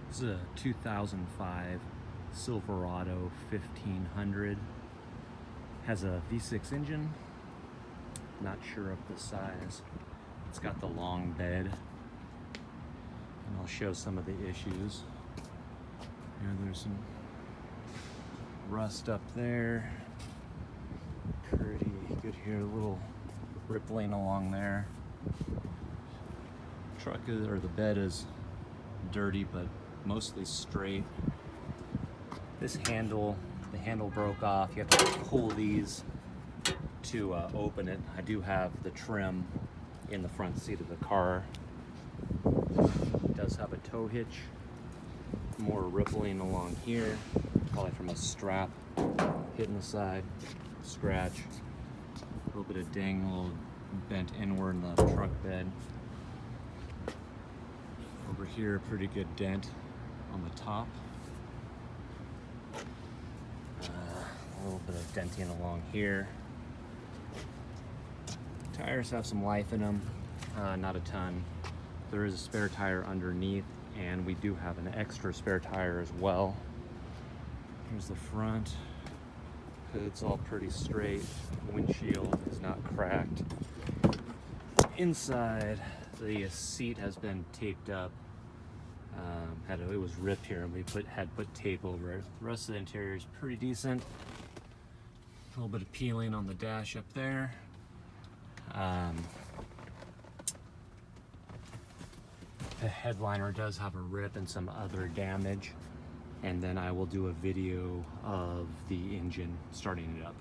This is a 2005 Silverado 1500. Has a V6 engine. Not sure of the size. It's got the long bed. And I'll show some of the issues. There's some rust up there. Pretty good here. A little rippling along there. The bed is dirty, but mostly straight. This handle, the handle broke off. You have to pull these to open it. I do have the trim in the front seat of the car. It does have a tow hitch. More rippling along here, probably from a strap hitting the side, scratch. A little bit of ding, a little bent inward in the truck bed. Over here, a pretty good dent on the top. A little bit of denting along here. Tires have some life in them, not a ton. There is a spare tire underneath, and we do have an extra spare tire as well. Here's the front. Hood's all pretty straight. Windshield is not cracked. Inside, the seat has been taped up. It was ripped here, and we had put tape over it. The rest of the interior is pretty decent. A little bit of peeling on the dash up there. The headliner does have a rip and some other damage, and then I will do a video of the engine starting it up.